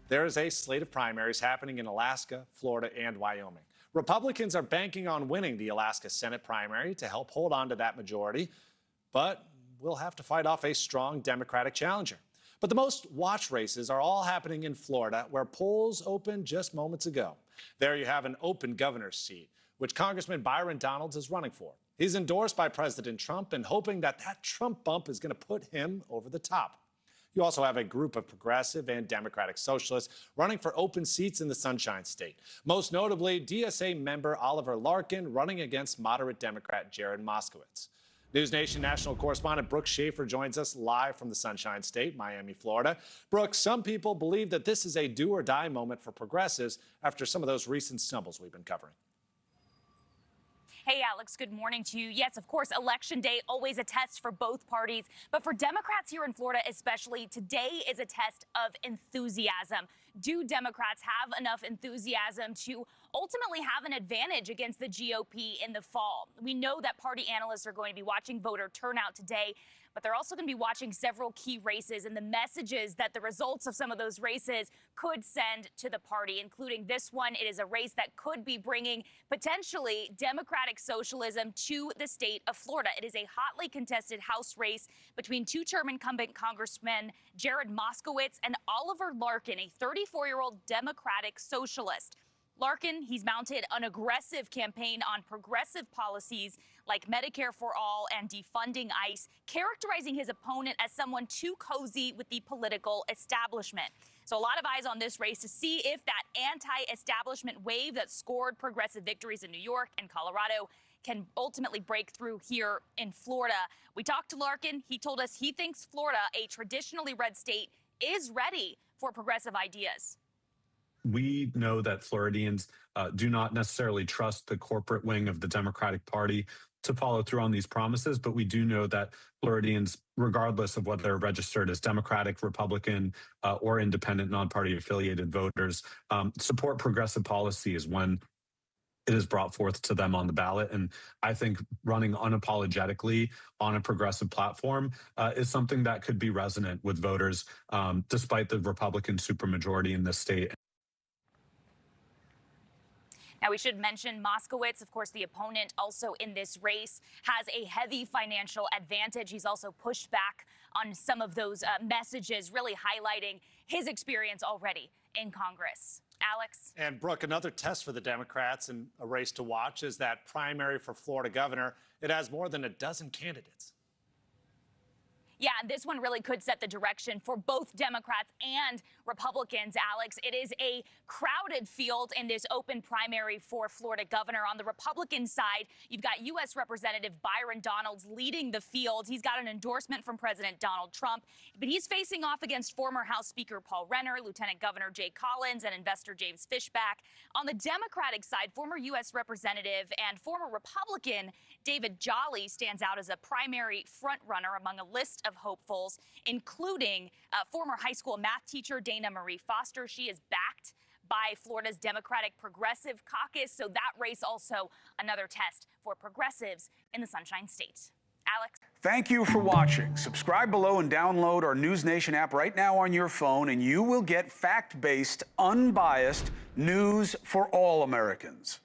There is a slate of primaries happening in Alaska, Florida, and Wyoming. Republicans are banking on winning the Alaska Senate primary to help hold on to that majority, but we'll have to fight off a strong Democratic challenger. But the most watched races are all happening in Florida, where polls opened just moments ago. There you have an open governor's seat, which Congressman Byron Donalds is running for. He's endorsed by President Trump and hoping that Trump bump is going to put him over the top. You also have a group of progressive and Democratic socialists running for open seats in the Sunshine State. Most notably, DSA member Oliver Larkin running against moderate Democrat Jared Moskowitz. NewsNation national correspondent Brooke Shafer joins us live from the Sunshine State, Miami, Florida. Brooke, some people believe that this is a do-or-die moment for progressives after some of those recent stumbles we've been covering. Hey, Alex, good morning to you. Yes, of course, Election Day, always a test for both parties. But for Democrats here in Florida especially, today is a test of enthusiasm. Do Democrats have enough enthusiasm to ultimately have an advantage against the GOP in the fall? We know that party analysts are going to be watching voter turnout today, but they're also going to be watching several key races and the messages that the results of some of those races could send to the party, including this one. It is a race that could be bringing potentially democratic socialism to the state of Florida. It is a hotly contested House race between two-term incumbent Congressman Jared Moskowitz and Oliver Larkin, a 34-year-old Democratic socialist. Larkin, he's mounted an aggressive campaign on progressive policies like Medicare for all and defunding ICE, characterizing his opponent as someone too cozy with the political establishment. So a lot of eyes on this race to see if that anti-establishment wave that scored progressive victories in New York and Colorado can ultimately break through here in Florida. We talked to Larkin. He told us he thinks Florida, a traditionally red state, is ready for progressive ideas. We know that Floridians do not necessarily trust the corporate wing of the Democratic Party to follow through on these promises, but we do know that Floridians, regardless of whether they're registered as Democratic, Republican, or independent non-party affiliated voters, support progressive policies when it is brought forth to them on the ballot. And I think running unapologetically on a progressive platform is something that could be resonant with voters, despite the Republican supermajority in this state. Now, we should mention Moskowitz, of course, the opponent also in this race, has a heavy financial advantage. He's also pushed back on some of those messages, really highlighting his experience already in Congress. Alex? And Brooke, another test for the Democrats and a race to watch is that primary for Florida governor. It has more than a dozen candidates. Yeah, this one really could set the direction for both Democrats and Republicans, Alex. It is a crowded field in this open primary for Florida governor. On the Republican side, you've got U.S. Representative Byron Donalds leading the field. He's got an endorsement from President Donald Trump, but he's facing off against former House Speaker Paul Renner, Lieutenant Governor Jay Collins, and investor James Fishback. On the Democratic side, former U.S. Representative and former Republican David Jolly stands out as a primary frontrunner among a list of hopefuls, including former high school math teacher Dana Marie Foster. She is backed by Florida's Democratic Progressive Caucus, so that race also another test for progressives in the Sunshine State. Alex? Thank you for watching. Subscribe below and download our NewsNation app right now on your phone, and you will get fact-based, unbiased news for all Americans.